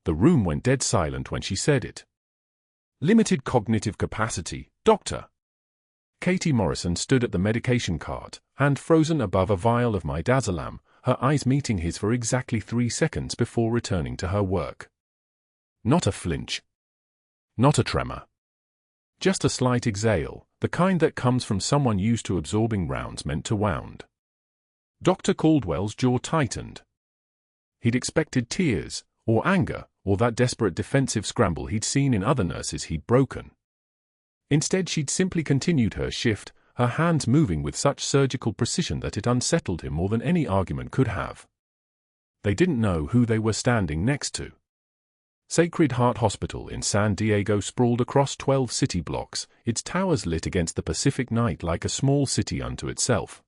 The room went dead silent when she said it. "Limited cognitive capacity, doctor." Katie Morrison stood at the medication cart, hand frozen above a vial of midazolam, her eyes meeting his for exactly 3 seconds before returning to her work. Not a flinch. Not a tremor. Just a slight exhale, the kind that comes from someone used to absorbing rounds meant to wound. Dr. Caldwell's jaw tightened. He'd expected tears, or anger, or that desperate defensive scramble he'd seen in other nurses he'd broken. Instead, she'd simply continued her shift, her hands moving with such surgical precision that it unsettled him more than any argument could have. They didn't know who they were standing next to. Sacred Heart Hospital in San Diego sprawled across 12 city blocks, its towers lit against the Pacific night like a small city unto itself.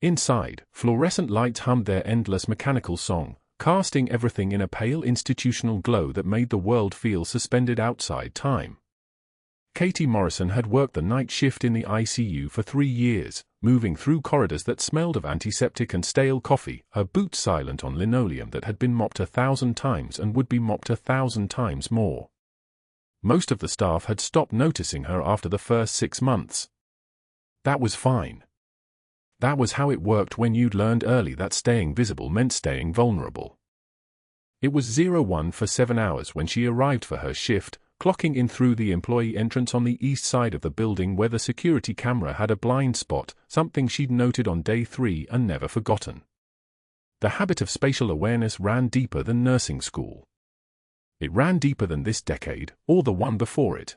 Inside, fluorescent lights hummed their endless mechanical song, casting everything in a pale institutional glow that made the world feel suspended outside time. Katie Morrison had worked the night shift in the ICU for 3 years, moving through corridors that smelled of antiseptic and stale coffee, her boots silent on linoleum that had been mopped 1,000 times and would be mopped 1,000 times more. Most of the staff had stopped noticing her after the first 6 months. That was fine. That was how it worked when you'd learned early that staying visible meant staying vulnerable. It was 01 for 7 hours when she arrived for her shift, clocking in through the employee entrance on the east side of the building where the security camera had a blind spot, something she'd noted on day 3 and never forgotten. The habit of spatial awareness ran deeper than nursing school. It ran deeper than this decade, or the one before it.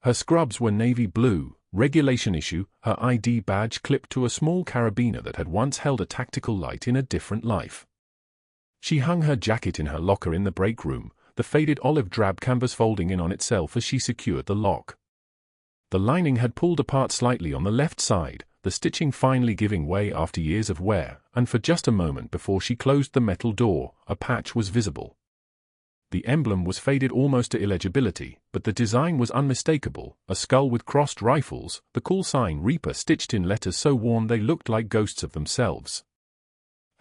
Her scrubs were navy blue, regulation issue, her ID badge clipped to a small carabiner that had once held a tactical light in a different life. She hung her jacket in her locker in the break room, the faded olive drab canvas folding in on itself as she secured the lock. The lining had pulled apart slightly on the left side, the stitching finally giving way after years of wear, and for just a moment before she closed the metal door, a patch was visible. The emblem was faded almost to illegibility, but the design was unmistakable, a skull with crossed rifles, the call sign Reaper stitched in letters so worn they looked like ghosts of themselves.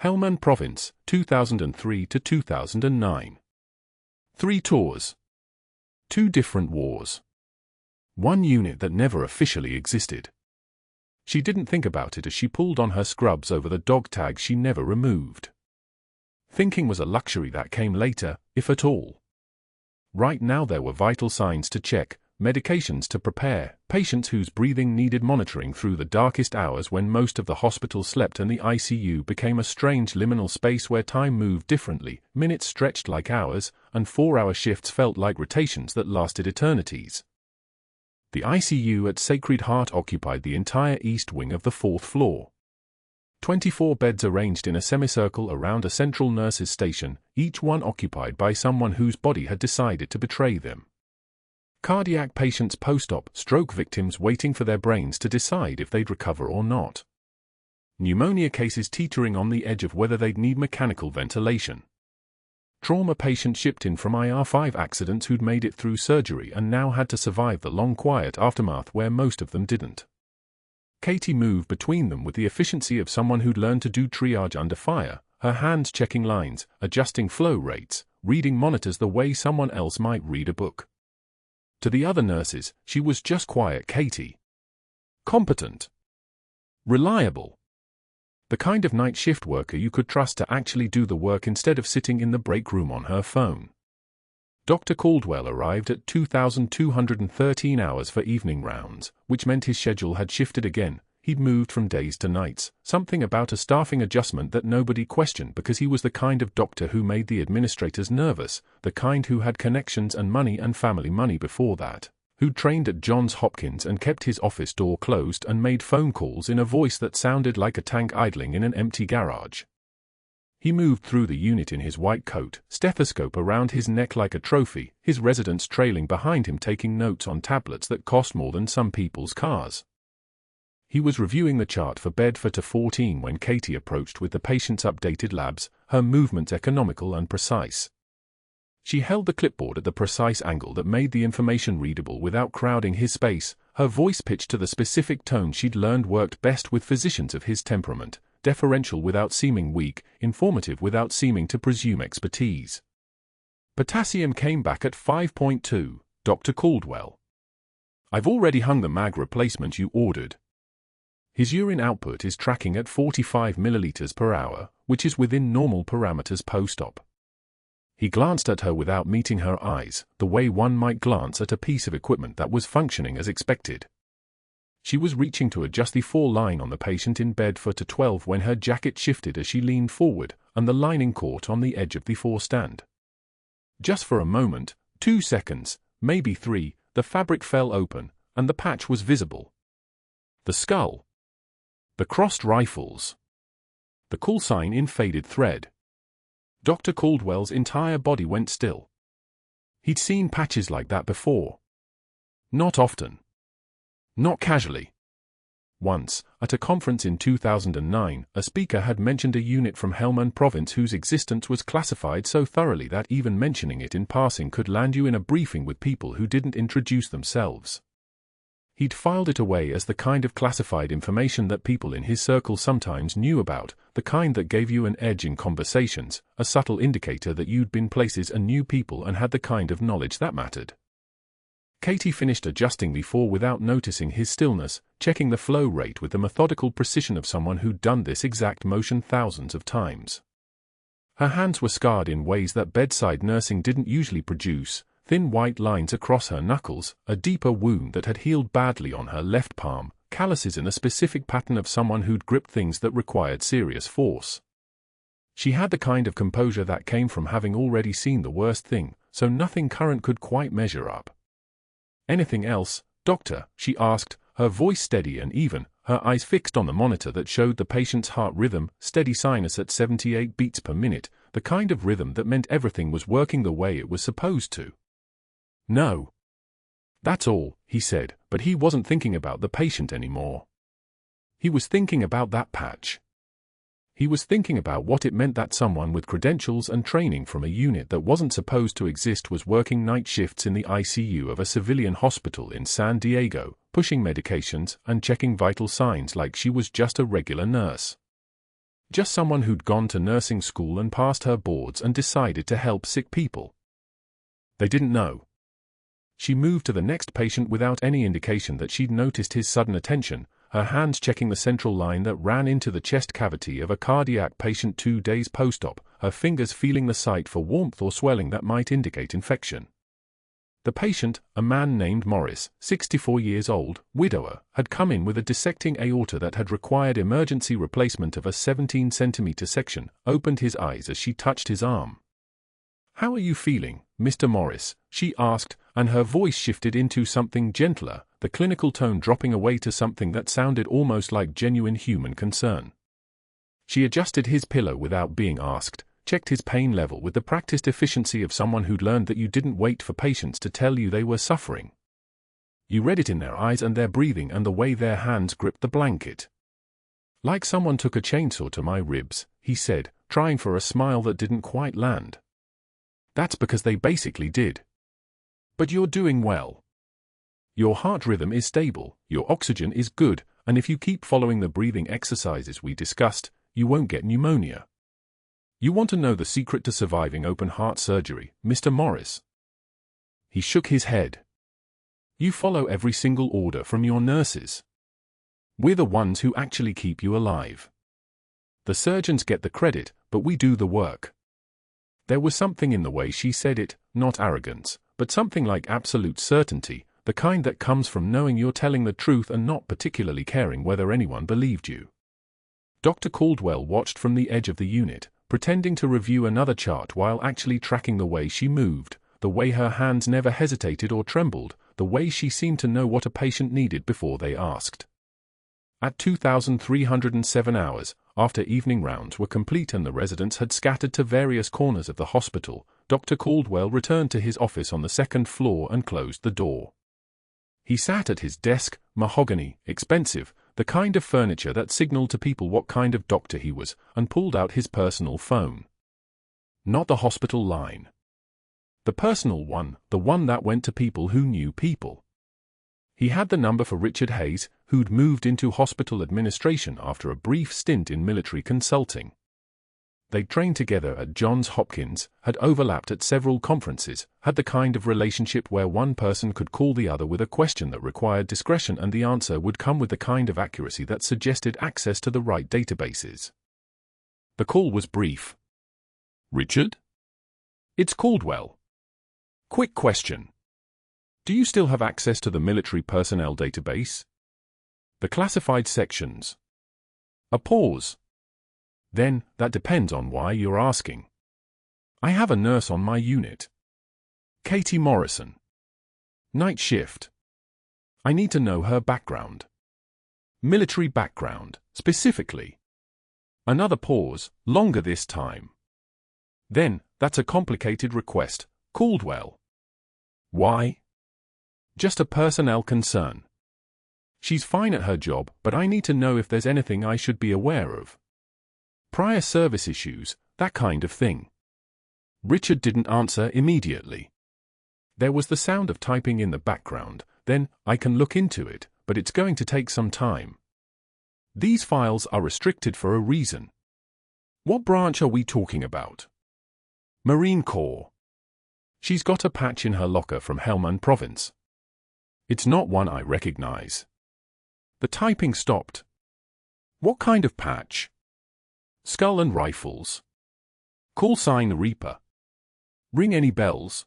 Helmand Province, 2003 to 2009. 3 tours. 2 different wars. 1 unit that never officially existed. She didn't think about it as she pulled on her scrubs over the dog tag she never removed. Thinking was a luxury that came later, if at all. Right now there were vital signs to check, medications to prepare, patients whose breathing needed monitoring through the darkest hours when most of the hospital slept and the ICU became a strange liminal space where time moved differently, minutes stretched like hours, and 4-hour shifts felt like rotations that lasted eternities. The ICU at Sacred Heart occupied the entire east wing of the 4th floor. 24 beds arranged in a semicircle around a central nurses' station, each one occupied by someone whose body had decided to betray them. Cardiac patients post-op, stroke victims waiting for their brains to decide if they'd recover or not. Pneumonia cases teetering on the edge of whether they'd need mechanical ventilation. Trauma patients shipped in from IR5 accidents who'd made it through surgery and now had to survive the long quiet aftermath where most of them didn't. Katie moved between them with the efficiency of someone who'd learned to do triage under fire, her hands checking lines, adjusting flow rates, reading monitors the way someone else might read a book. To the other nurses, she was just quiet Katie. Competent. Reliable. The kind of night shift worker you could trust to actually do the work instead of sitting in the break room on her phone. Dr. Caldwell arrived at 2,213 hours for evening rounds, which meant his schedule had shifted again. He'd moved from days to nights, something about a staffing adjustment that nobody questioned because he was the kind of doctor who made the administrators nervous, the kind who had connections and money and family money before that, who'd trained at Johns Hopkins and kept his office door closed and made phone calls in a voice that sounded like a tank idling in an empty garage. He moved through the unit in his white coat, stethoscope around his neck like a trophy, his residents trailing behind him taking notes on tablets that cost more than some people's cars. He was reviewing the chart for bed 4 to 14 when Katie approached with the patient's updated labs, her movements economical and precise. She held the clipboard at the precise angle that made the information readable without crowding his space, her voice pitched to the specific tone she'd learned worked best with physicians of his temperament, deferential without seeming weak, informative without seeming to presume expertise. Potassium came back at 5.2, Dr. Caldwell. I've already hung the mag replacement you ordered. His urine output is tracking at 45 milliliters per hour, which is within normal parameters post-op. He glanced at her without meeting her eyes, the way one might glance at a piece of equipment that was functioning as expected. She was reaching to adjust the 4 line on the patient in bed for to 12 when her jacket shifted as she leaned forward, and the lining caught on the edge of the 4 stand. Just for a moment, 2 seconds, maybe 3, the fabric fell open, and the patch was visible. The skull. The crossed rifles. The call sign in faded thread. Dr. Caldwell's entire body went still. He'd seen patches like that before. Not often. Not casually. Once, at a conference in 2009, a speaker had mentioned a unit from Helmand province whose existence was classified so thoroughly that even mentioning it in passing could land you in a briefing with people who didn't introduce themselves. He'd filed it away as the kind of classified information that people in his circle sometimes knew about, the kind that gave you an edge in conversations, a subtle indicator that you'd been places and knew people and had the kind of knowledge that mattered. Katie finished adjusting the 4 without noticing his stillness, checking the flow rate with the methodical precision of someone who'd done this exact motion thousands of times. Her hands were scarred in ways that bedside nursing didn't usually produce, thin white lines across her knuckles, a deeper wound that had healed badly on her left palm, calluses in a specific pattern of someone who'd gripped things that required serious force. She had the kind of composure that came from having already seen the worst thing, so nothing current could quite measure up. "Anything else, doctor?" she asked, her voice steady and even, her eyes fixed on the monitor that showed the patient's heart rhythm, steady sinus at 78 beats per minute, the kind of rhythm that meant everything was working the way it was supposed to. "No. That's all," he said, but he wasn't thinking about the patient anymore. He was thinking about that patch. He was thinking about what it meant that someone with credentials and training from a unit that wasn't supposed to exist was working night shifts in the ICU of a civilian hospital in San Diego, pushing medications and checking vital signs like she was just a regular nurse. Just someone who'd gone to nursing school and passed her boards and decided to help sick people. They didn't know. She moved to the next patient without any indication that she'd noticed his sudden attention, her hands checking the central line that ran into the chest cavity of a cardiac patient 2 days post-op, her fingers feeling the site for warmth or swelling that might indicate infection. The patient, a man named Morris, 64 years old, widower, had come in with a dissecting aorta that had required emergency replacement of a 17-centimeter section, opened his eyes as she touched his arm. "How are you feeling, Mr. Morris?" she asked, and her voice shifted into something gentler, the clinical tone dropping away to something that sounded almost like genuine human concern. She adjusted his pillow without being asked, checked his pain level with the practiced efficiency of someone who'd learned that you didn't wait for patients to tell you they were suffering. You read it in their eyes and their breathing and the way their hands gripped the blanket. "Like someone took a chainsaw to my ribs," he said, trying for a smile that didn't quite land. "That's because they basically did. But you're doing well. Your heart rhythm is stable, your oxygen is good, and if you keep following the breathing exercises we discussed, you won't get pneumonia. You want to know the secret to surviving open heart surgery, Mr. Morris?" He shook his head. "You follow every single order from your nurses. We're the ones who actually keep you alive. The surgeons get the credit, but we do the work." There was something in the way she said it, not arrogance, but something like absolute certainty, the kind that comes from knowing you're telling the truth and not particularly caring whether anyone believed you. Dr. Caldwell watched from the edge of the unit, pretending to review another chart while actually tracking the way she moved, the way her hands never hesitated or trembled, the way she seemed to know what a patient needed before they asked. At 2,307 hours, after evening rounds were complete and the residents had scattered to various corners of the hospital, Dr. Caldwell returned to his office on the second floor and closed the door. He sat at his desk, mahogany, expensive, the kind of furniture that signaled to people what kind of doctor he was, and pulled out his personal phone. Not the hospital line. The personal one, the one that went to people who knew people. He had the number for Richard Hayes, who'd moved into hospital administration after a brief stint in military consulting. They'd trained together at Johns Hopkins, had overlapped at several conferences, had the kind of relationship where one person could call the other with a question that required discretion and the answer would come with the kind of accuracy that suggested access to the right databases. The call was brief. "Richard? It's Caldwell. Quick question. Do you still have access to the military personnel database? The classified sections?" A pause. "Then, that depends on why you're asking." "I have a nurse on my unit. Katie Morrison. Night shift. I need to know her background. Military background, specifically." Another pause, longer this time. "Then, that's a complicated request, Caldwell." "Why?" "Just a personnel concern. She's fine at her job, but I need to know if there's anything I should be aware of. Prior service issues, that kind of thing." Richard didn't answer immediately. There was the sound of typing in the background. "Then, I can look into it, but it's going to take some time. These files are restricted for a reason." "What branch are we talking about?" "Marine Corps. She's got a patch in her locker from Helmand Province. It's not one I recognize." The typing stopped. "What kind of patch?" "Skull and rifles. Call sign Reaper. Ring any bells?"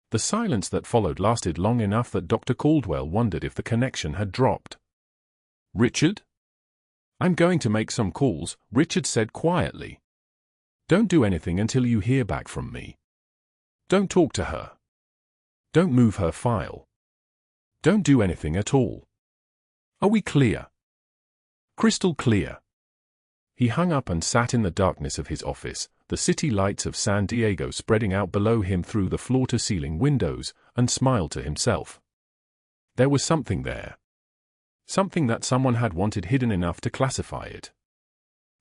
The silence that followed lasted long enough that Dr. Caldwell wondered if the connection had dropped. "Richard?" "I'm going to make some calls," Richard said quietly. "Don't do anything until you hear back from me. Don't talk to her. Don't move her file. Don't do anything at all. Are we clear?" "Crystal clear." He hung up and sat in the darkness of his office, the city lights of San Diego spreading out below him through the floor-to-ceiling windows, and smiled to himself. There was something there. Something that someone had wanted hidden enough to classify it.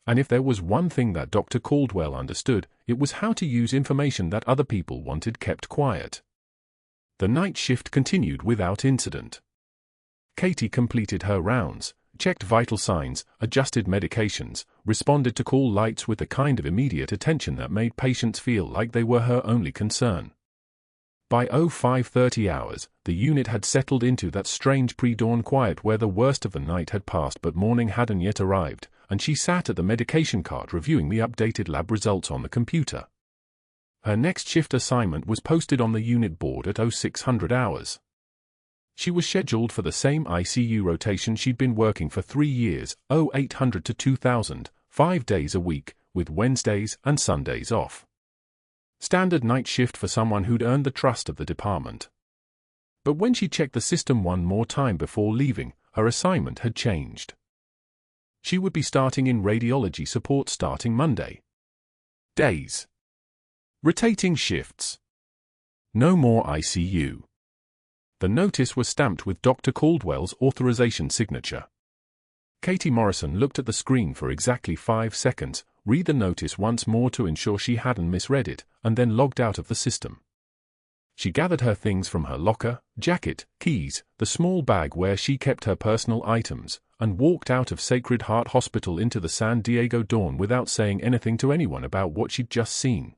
And if there was one thing that Dr. Caldwell understood, it was how to use information that other people wanted kept quiet. The night shift continued without incident. Katie completed her rounds, checked vital signs, adjusted medications, responded to call lights with the kind of immediate attention that made patients feel like they were her only concern. By 05:30 hours, the unit had settled into that strange pre-dawn quiet where the worst of the night had passed but morning hadn't yet arrived, and she sat at the medication cart reviewing the updated lab results on the computer. Her next shift assignment was posted on the unit board at 0600 hours. She was scheduled for the same ICU rotation she'd been working for 3 years, 0800 to 2000, 5 days a week, with Wednesdays and Sundays off. Standard night shift for someone who'd earned the trust of the department. But when she checked the system one more time before leaving, her assignment had changed. She would be starting in radiology support starting Monday. Days. Rotating shifts. No more ICU. The notice was stamped with Dr. Caldwell's authorization signature. Katie Morrison looked at the screen for exactly 5 seconds, read the notice once more to ensure she hadn't misread it, and then logged out of the system. She gathered her things from her locker, jacket, keys, the small bag where she kept her personal items, and walked out of Sacred Heart Hospital into the San Diego dawn without saying anything to anyone about what she'd just seen.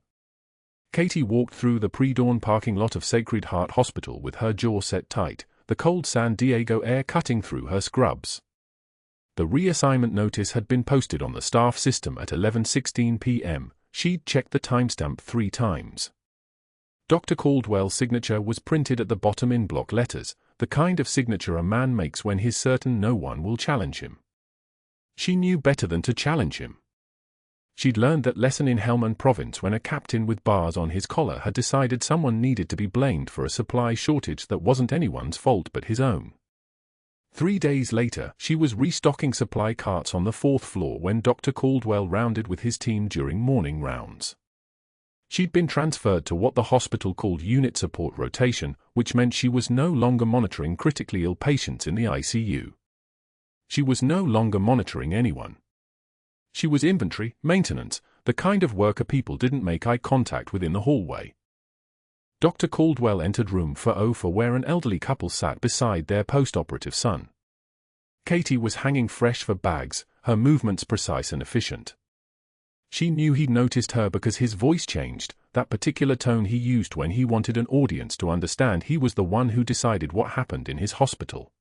Katie walked through the pre-dawn parking lot of Sacred Heart Hospital with her jaw set tight, the cold San Diego air cutting through her scrubs. The reassignment notice had been posted on the staff system at 11:16 p.m. She'd checked the timestamp 3 times. Dr. Caldwell's signature was printed at the bottom in block letters, the kind of signature a man makes when he's certain no one will challenge him. She knew better than to challenge him. She'd learned that lesson in Helmand Province when a captain with bars on his collar had decided someone needed to be blamed for a supply shortage that wasn't anyone's fault but his own. 3 days later, she was restocking supply carts on the 4th floor when Dr. Caldwell rounded with his team during morning rounds. She'd been transferred to what the hospital called unit support rotation, which meant she was no longer monitoring critically ill patients in the ICU. She was no longer monitoring anyone. She was inventory, maintenance, the kind of worker people didn't make eye contact with in the hallway. Dr. Caldwell entered room 404 where an elderly couple sat beside their post-operative son. Katie was hanging fresh for bags, her movements precise and efficient. She knew he'd noticed her because his voice changed, that particular tone he used when he wanted an audience to understand he was the one who decided what happened in his hospital.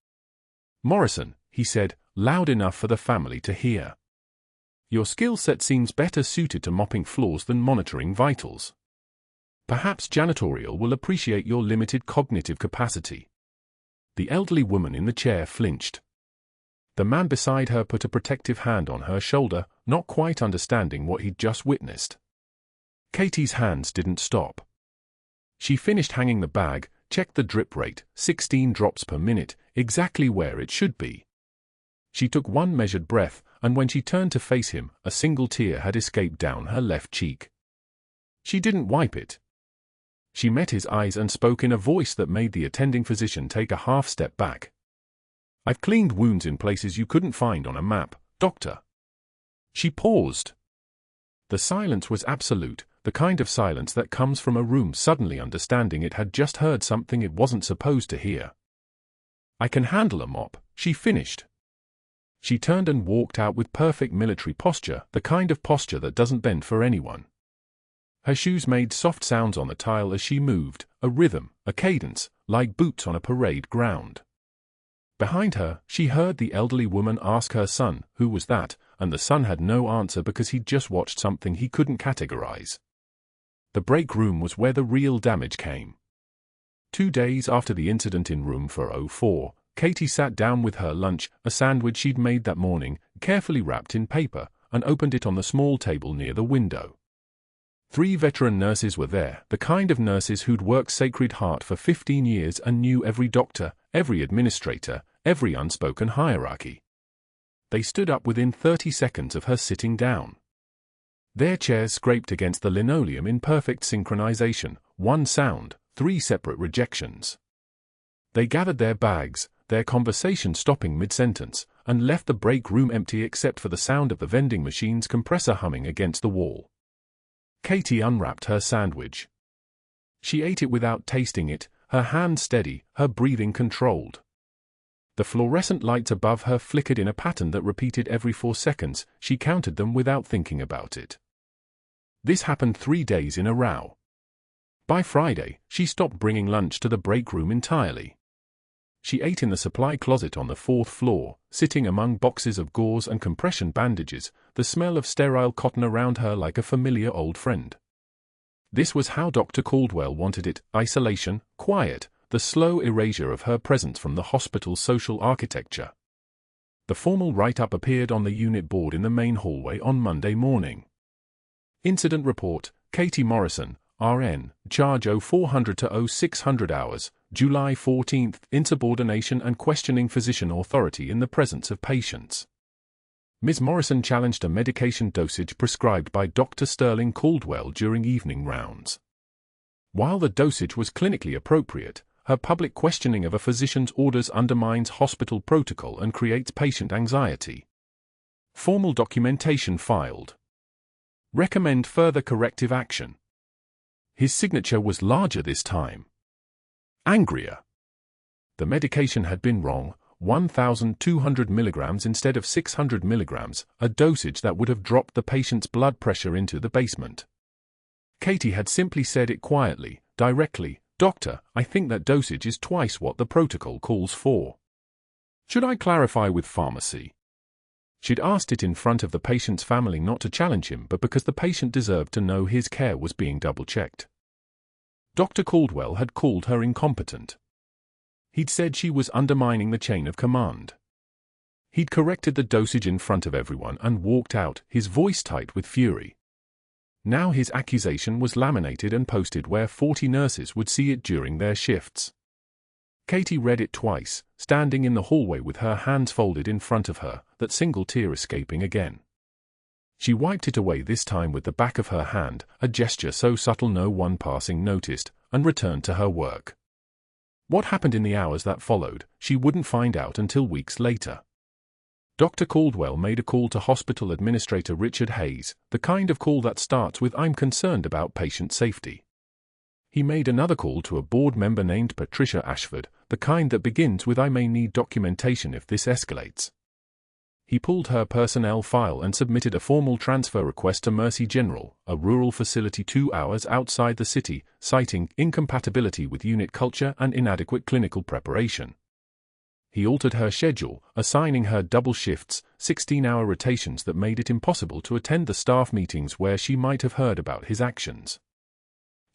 "Morrison," he said, loud enough for the family to hear. "Your skill set seems better suited to mopping floors than monitoring vitals. Perhaps janitorial will appreciate your limited cognitive capacity." The elderly woman in the chair flinched. The man beside her put a protective hand on her shoulder, not quite understanding what he'd just witnessed. Katie's hands didn't stop. She finished hanging the bag, checked the drip rate, 16 drops per minute, exactly where it should be. She took one measured breath, and when she turned to face him, a single tear had escaped down her left cheek. She didn't wipe it. She met his eyes and spoke in a voice that made the attending physician take a half step back. "I've cleaned wounds in places you couldn't find on a map, doctor." She paused. The silence was absolute, the kind of silence that comes from a room suddenly understanding it had just heard something it wasn't supposed to hear. "I can handle a mop," she finished. She turned and walked out with perfect military posture, the kind of posture that doesn't bend for anyone. Her shoes made soft sounds on the tile as she moved, a rhythm, a cadence, like boots on a parade ground. Behind her, she heard the elderly woman ask her son, who was that, and the son had no answer because he'd just watched something he couldn't categorize. The break room was where the real damage came. 2 days after the incident in room 404, Katie sat down with her lunch, a sandwich she'd made that morning, carefully wrapped in paper, and opened it on the small table near the window. 3 veteran nurses were there, the kind of nurses who'd worked Sacred Heart for 15 years and knew every doctor, every administrator, every unspoken hierarchy. They stood up within 30 seconds of her sitting down. Their chairs scraped against the linoleum in perfect synchronization, one sound, 3 separate rejections. They gathered their bags, their conversation stopping mid-sentence, and left the break room empty except for the sound of the vending machine's compressor humming against the wall. Katie unwrapped her sandwich. She ate it without tasting it, her hand steady, her breathing controlled. The fluorescent lights above her flickered in a pattern that repeated every 4 seconds. She counted them without thinking about it. This happened 3 days in a row. By Friday, she stopped bringing lunch to the break room entirely. She ate in the supply closet on the 4th floor, sitting among boxes of gauze and compression bandages, the smell of sterile cotton around her like a familiar old friend. This was how Dr. Caldwell wanted it: isolation, quiet, the slow erasure of her presence from the hospital's social architecture. The formal write-up appeared on the unit board in the main hallway on Monday morning. Incident report: Katie Morrison, RN, charge 0400 to 0600 hours, July 14, insubordination and questioning physician authority in the presence of patients. Ms. Morrison challenged a medication dosage prescribed by Dr. Sterling Caldwell during evening rounds. While the dosage was clinically appropriate, her public questioning of a physician's orders undermines hospital protocol and creates patient anxiety. Formal documentation filed. Recommend further corrective action. His signature was larger this time. Angrier. The medication had been wrong, 1,200 milligrams instead of 600 milligrams, a dosage that would have dropped the patient's blood pressure into the basement. Katie had simply said it quietly, directly, "Doctor, I think that dosage is twice what the protocol calls for. Should I clarify with pharmacy?" She'd asked it in front of the patient's family not to challenge him but because the patient deserved to know his care was being double-checked. Dr. Caldwell had called her incompetent. He'd said she was undermining the chain of command. He'd corrected the dosage in front of everyone and walked out, his voice tight with fury. Now his accusation was laminated and posted where 40 nurses would see it during their shifts. Katie read it twice, standing in the hallway with her hands folded in front of her, that single tear escaping again. She wiped it away this time with the back of her hand, a gesture so subtle no one passing noticed, and returned to her work. What happened in the hours that followed, she wouldn't find out until weeks later. Dr. Caldwell made a call to hospital administrator Richard Hayes, the kind of call that starts with "I'm concerned about patient safety." He made another call to a board member named Patricia Ashford, the kind that begins with "I may need documentation if this escalates." he pulled her personnel file and submitted a formal transfer request to Mercy General, a rural facility 2 hours outside the city, citing incompatibility with unit culture and inadequate clinical preparation. He altered her schedule, assigning her double shifts, 16-hour rotations that made it impossible to attend the staff meetings where she might have heard about his actions.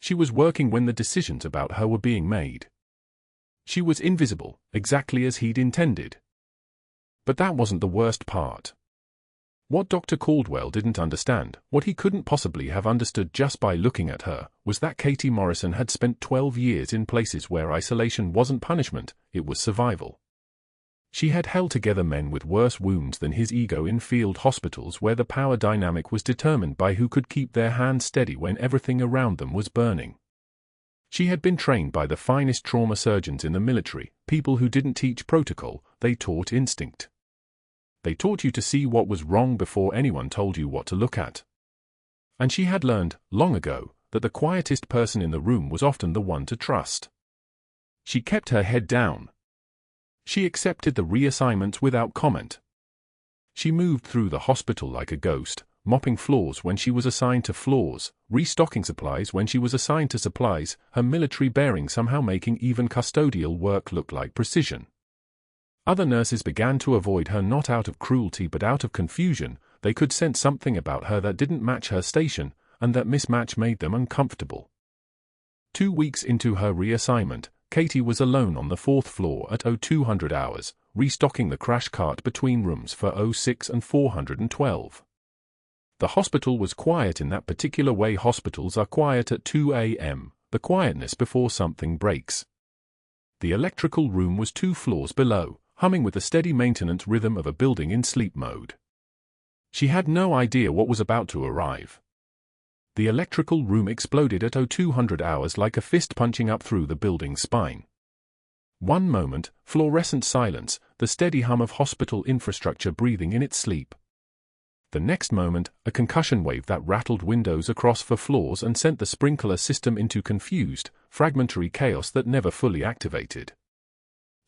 She was working when the decisions about her were being made. She was invisible, exactly as he'd intended. But that wasn't the worst part. What Dr. Caldwell didn't understand, what he couldn't possibly have understood just by looking at her, was that Katie Morrison had spent 12 years in places where isolation wasn't punishment, it was survival. She had held together men with worse wounds than his ego in field hospitals where the power dynamic was determined by who could keep their hands steady when everything around them was burning. She had been trained by the finest trauma surgeons in the military, people who didn't teach protocol, they taught instinct. They taught you to see what was wrong before anyone told you what to look at. And she had learned, long ago, that the quietest person in the room was often the one to trust. She kept her head down. She accepted the reassignments without comment. She moved through the hospital like a ghost, mopping floors when she was assigned to floors, restocking supplies when she was assigned to supplies, her military bearing somehow making even custodial work look like precision. Other nurses began to avoid her not out of cruelty but out of confusion. They could sense something about her that didn't match her station, and that mismatch made them uncomfortable. 2 weeks into her reassignment, Katie was alone on the 4th floor at 0200 hours, restocking the crash cart between rooms for 06 and 412. The hospital was quiet in that particular way hospitals are quiet at 2 a.m., the quietness before something breaks. The electrical room was 2 floors below, humming with the steady maintenance rhythm of a building in sleep mode. She had no idea what was about to arrive. The electrical room exploded at 0200 hours like a fist punching up through the building's spine. One moment, fluorescent silence, the steady hum of hospital infrastructure breathing in its sleep. The next moment, a concussion wave that rattled windows across 4 floors and sent the sprinkler system into confused, fragmentary chaos that never fully activated.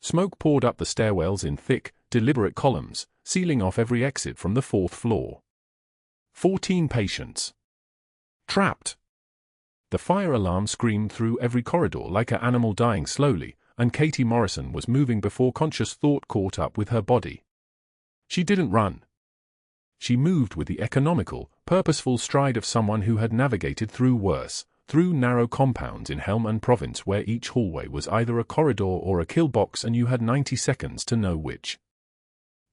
Smoke poured up the stairwells in thick, deliberate columns, sealing off every exit from the 4th floor. 14 patients. Trapped. The fire alarm screamed through every corridor like an animal dying slowly, and Katie Morrison was moving before conscious thought caught up with her body. She didn't run. She moved with the economical, purposeful stride of someone who had navigated through worse, through narrow compounds in Helmand Province where each hallway was either a corridor or a kill box and you had 90 seconds to know which.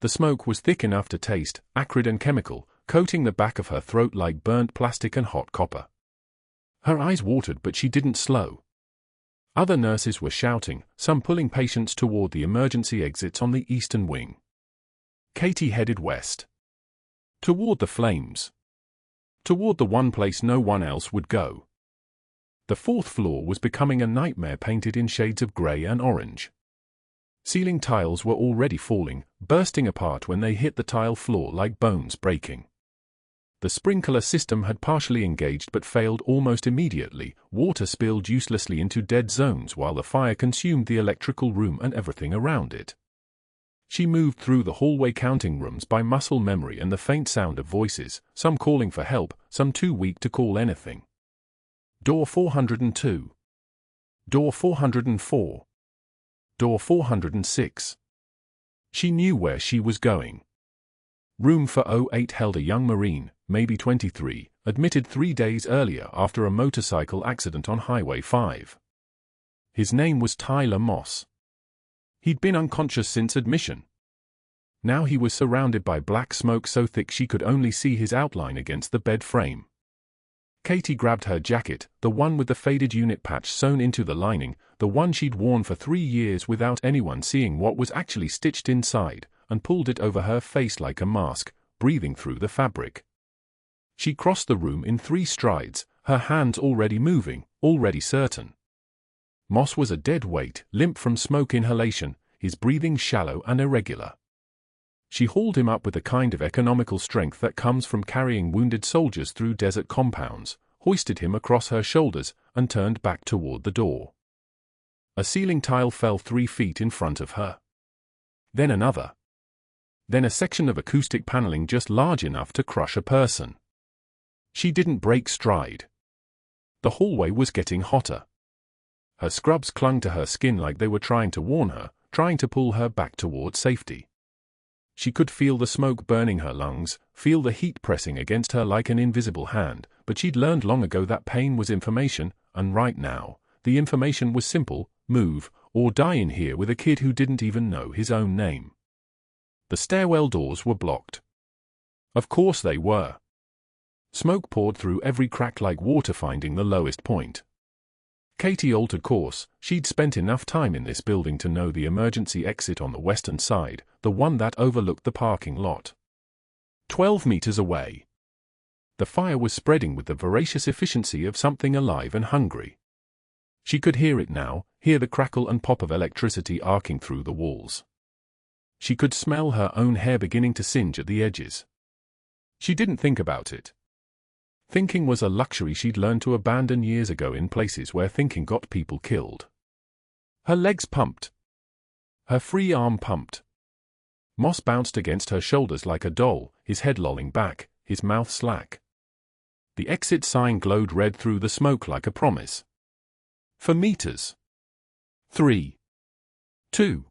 The smoke was thick enough to taste, acrid and chemical, coating the back of her throat like burnt plastic and hot copper. Her eyes watered but she didn't slow. Other nurses were shouting, some pulling patients toward the emergency exits on the eastern wing. Katie headed west. Toward the flames. Toward the one place no one else would go. The 4th floor was becoming a nightmare painted in shades of grey and orange. Ceiling tiles were already falling, bursting apart when they hit the tile floor like bones breaking. The sprinkler system had partially engaged but failed almost immediately. Water spilled uselessly into dead zones while the fire consumed the electrical room and everything around it. She moved through the hallway counting rooms by muscle memory and the faint sound of voices, some calling for help, some too weak to call anything. Door 402. Door 404. Door 406. She knew where she was going. Room 408 held a young Marine, maybe 23, admitted 3 days earlier after a motorcycle accident on Highway 5. His name was Tyler Moss. He'd been unconscious since admission. Now he was surrounded by black smoke so thick she could only see his outline against the bed frame. Katie grabbed her jacket, the one with the faded unit patch sewn into the lining, the one she'd worn for 3 years without anyone seeing what was actually stitched inside, and pulled it over her face like a mask, breathing through the fabric. She crossed the room in 3 strides, her hands already moving, already certain. Moss was a dead weight, limp from smoke inhalation, his breathing shallow and irregular. She hauled him up with the kind of economical strength that comes from carrying wounded soldiers through desert compounds, hoisted him across her shoulders, and turned back toward the door. A ceiling tile fell 3 feet in front of her. Then another. Then a section of acoustic paneling just large enough to crush a person. She didn't break stride. The hallway was getting hotter. Her scrubs clung to her skin like they were trying to warn her, trying to pull her back toward safety. She could feel the smoke burning her lungs, feel the heat pressing against her like an invisible hand, but she'd learned long ago that pain was information, and right now, the information was simple: move, or die in here with a kid who didn't even know his own name. The stairwell doors were blocked. Of course they were. Smoke poured through every crack like water finding the lowest point. Katie altered course. She'd spent enough time in this building to know the emergency exit on the western side, the one that overlooked the parking lot. 12 meters away. The fire was spreading with the voracious efficiency of something alive and hungry. She could hear it now, hear the crackle and pop of electricity arcing through the walls. She could smell her own hair beginning to singe at the edges. She didn't think about it. Thinking was a luxury she'd learned to abandon years ago in places where thinking got people killed. Her legs pumped. Her free arm pumped. Moss bounced against her shoulders like a doll, his head lolling back, his mouth slack. The exit sign glowed red through the smoke like a promise. For meters. 3. 2.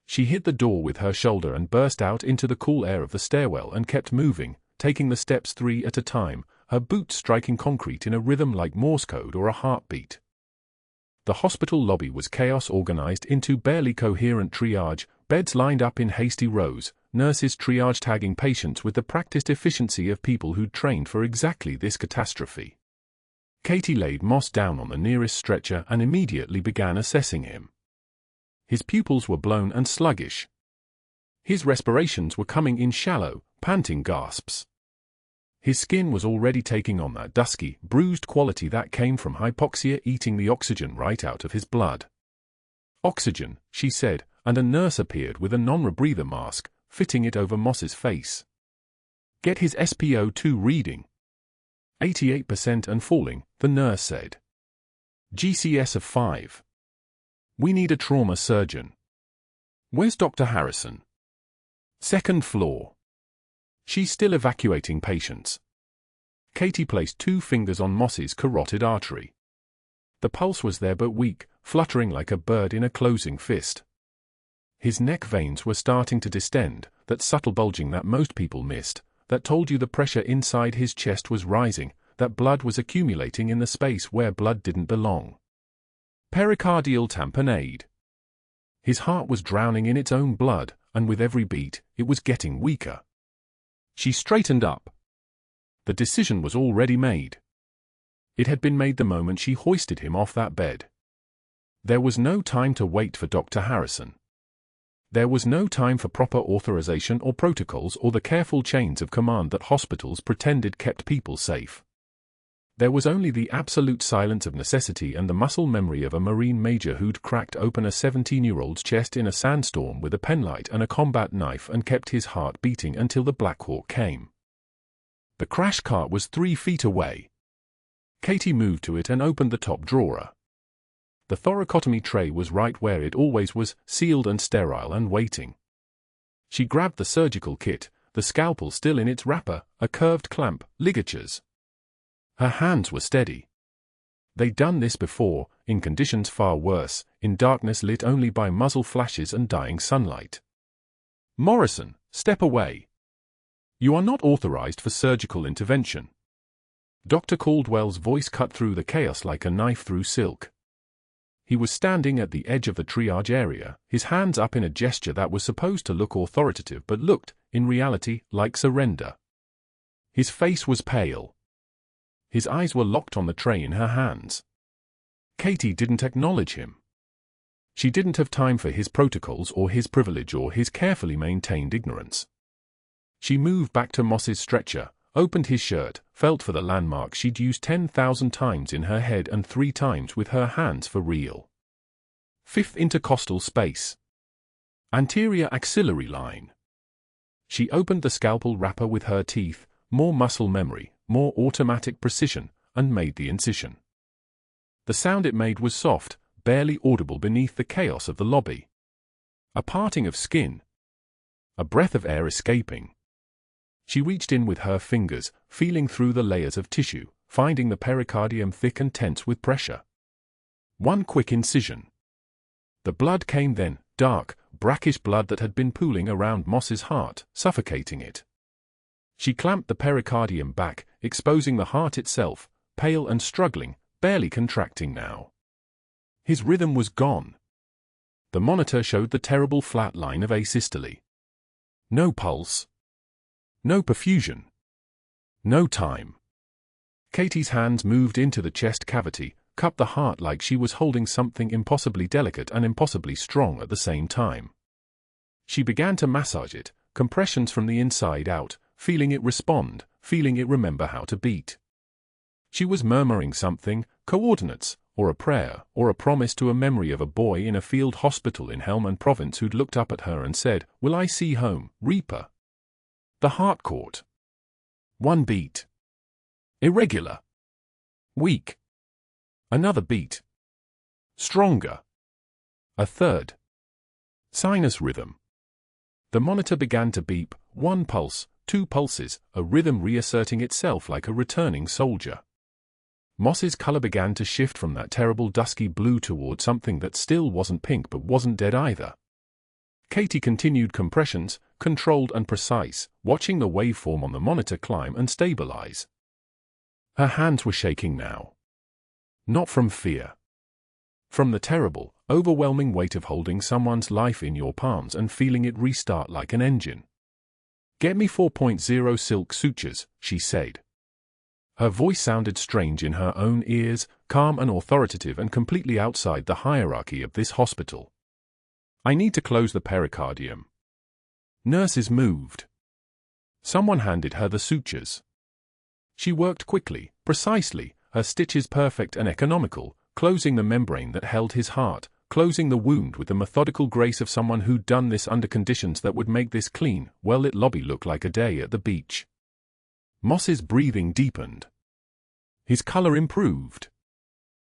She hit the door with her shoulder and burst out into the cool air of the stairwell and kept moving, taking the steps 3 at a time, her boots striking concrete in a rhythm like Morse code or a heartbeat. The hospital lobby was chaos organized into barely coherent triage, beds lined up in hasty rows, nurses triage tagging patients with the practiced efficiency of people who'd trained for exactly this catastrophe. Katie laid Moss down on the nearest stretcher and immediately began assessing him. His pupils were blown and sluggish. His respirations were coming in shallow, panting gasps. His skin was already taking on that dusky, bruised quality that came from hypoxia eating the oxygen right out of his blood. "Oxygen," she said, and a nurse appeared with a non-rebreather mask, fitting it over Moss's face. "Get his SpO2 reading." 88% and falling, the nurse said. "GCS of 5. We need a trauma surgeon." "Where's Dr. Harrison?" "Second floor. She's still evacuating patients." Katie placed 2 fingers on Moss's carotid artery. The pulse was there but weak, fluttering like a bird in a closing fist. His neck veins were starting to distend, that subtle bulging that most people missed, that told you the pressure inside his chest was rising, that blood was accumulating in the space where blood didn't belong. Pericardial tamponade. His heart was drowning in its own blood, and with every beat, it was getting weaker. She straightened up. The decision was already made. It had been made the moment she hoisted him off that bed. There was no time to wait for Dr. Harrison. There was no time for proper authorization or protocols or the careful chains of command that hospitals pretended kept people safe. There was only the absolute silence of necessity and the muscle memory of a Marine major who'd cracked open a 17-year-old's chest in a sandstorm with a penlight and a combat knife and kept his heart beating until the Black Hawk came. The crash cart was 3 feet away. Katie moved to it and opened the top drawer. The thoracotomy tray was right where it always was, sealed and sterile and waiting. She grabbed the surgical kit, the scalpel still in its wrapper, a curved clamp, ligatures. Her hands were steady. They'd done this before, in conditions far worse, in darkness lit only by muzzle flashes and dying sunlight. "Morrison, step away. You are not authorized for surgical intervention." Dr. Caldwell's voice cut through the chaos like a knife through silk. He was standing at the edge of the triage area, his hands up in a gesture that was supposed to look authoritative but looked, in reality, like surrender. His face was pale. His eyes were locked on the tray in her hands. Katie didn't acknowledge him. She didn't have time for his protocols or his privilege or his carefully maintained ignorance. She moved back to Moss's stretcher, opened his shirt, felt for the landmark she'd used 10,000 times in her head and 3 times with her hands for real. 5th intercostal space. Anterior axillary line. She opened the scalpel wrapper with her teeth, more muscle memory, more automatic precision, and made the incision. The sound it made was soft, barely audible beneath the chaos of the lobby. A parting of skin. a breath of air escaping. She reached in with her fingers, feeling through the layers of tissue, finding the pericardium thick and tense with pressure. One quick incision. The blood came then, dark, brackish blood that had been pooling around Moss's heart, suffocating it. She clamped the pericardium back, exposing the heart itself, pale and struggling, barely contracting now. His rhythm was gone. The monitor showed the terrible flat line of asystole. No pulse. No perfusion. No time. Katie's hands moved into the chest cavity, cupped the heart like she was holding something impossibly delicate and impossibly strong at the same time. She began to massage it, compressions from the inside out, feeling it respond, feeling it remember how to beat. She was murmuring something, coordinates, or a prayer, or a promise to a memory of a boy in a field hospital in Helmand Province who'd looked up at her and said, "Will I see home, Reaper?" The heart caught. One beat. Irregular. Weak. Another beat. Stronger. A third. Sinus rhythm. The monitor began to beep, one pulse, two pulses, a rhythm reasserting itself like a returning soldier. Moss's color began to shift from that terrible dusky blue toward something that still wasn't pink but wasn't dead either. Katie continued compressions, controlled and precise, watching the waveform on the monitor climb and stabilize. Her hands were shaking now. Not from fear. From the terrible, overwhelming weight of holding someone's life in your palms and feeling it restart like an engine. "Get me 4.0 silk sutures," she said. Her voice sounded strange in her own ears, calm and authoritative and completely outside the hierarchy of this hospital. "I need to close the pericardium." Nurses moved. Someone handed her the sutures. She worked quickly, precisely, her stitches perfect and economical, closing the membrane that held his heart, closing the wound with the methodical grace of someone who'd done this under conditions that would make this clean, well-lit lobby look like a day at the beach. Moss's breathing deepened. His color improved.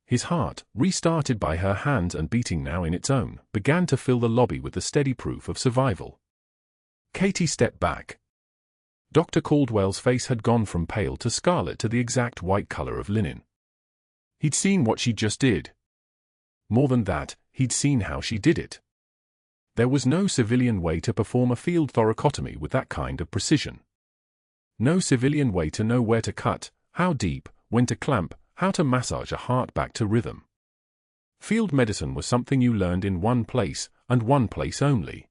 His heart, restarted by her hands and beating now in its own, began to fill the lobby with the steady proof of survival. Katie stepped back. Dr. Caldwell's face had gone from pale to scarlet to the exact white color of linen. He'd seen what she just did. More than that, he'd seen how she did it. There was no civilian way to perform a field thoracotomy with that kind of precision. No civilian way to know where to cut, how deep, when to clamp, how to massage a heart back to rhythm. Field medicine was something you learned in one place, and one place only.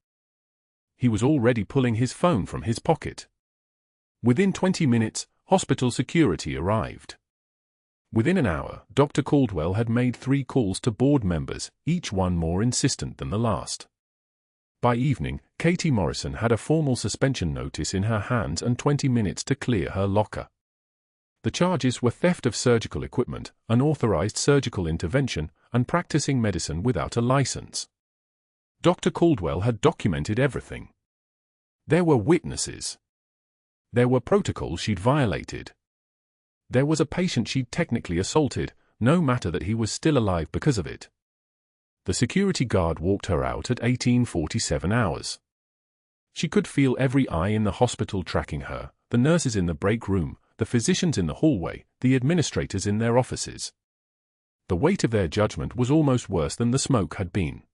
He was already pulling his phone from his pocket. Within 20 minutes, hospital security arrived. Within an hour, Dr. Caldwell had made 3 calls to board members, each one more insistent than the last. By evening, Katie Morrison had a formal suspension notice in her hands and 20 minutes to clear her locker. The charges were theft of surgical equipment, unauthorized surgical intervention, and practicing medicine without a license. Dr. Caldwell had documented everything. There were witnesses. There were protocols she'd violated. There was a patient she'd technically assaulted, no matter that he was still alive because of it. The security guard walked her out at 18:47 hours. She could feel every eye in the hospital tracking her, the nurses in the break room, the physicians in the hallway, the administrators in their offices. The weight of their judgment was almost worse than the smoke had been.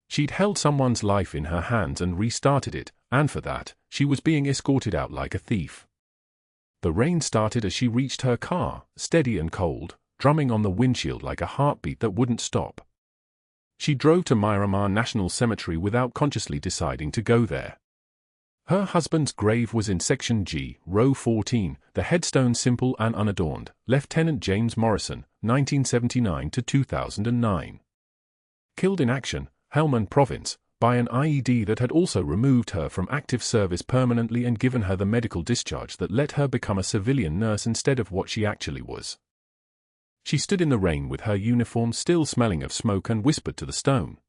She'd held someone's life in her hands and restarted it, and for that, she was being escorted out like a thief. The rain started as she reached her car, steady and cold, drumming on the windshield like a heartbeat that wouldn't stop. She drove to Miramar National Cemetery without consciously deciding to go there. Her husband's grave was in Section G, Row 14, the headstone simple and unadorned, Lieutenant James Morrison, 1979 to 2009. Killed in action, Helmand Province, by an IED that had also removed her from active service permanently and given her the medical discharge that let her become a civilian nurse instead of what she actually was. She stood in the rain with her uniform still smelling of smoke and whispered to the stone.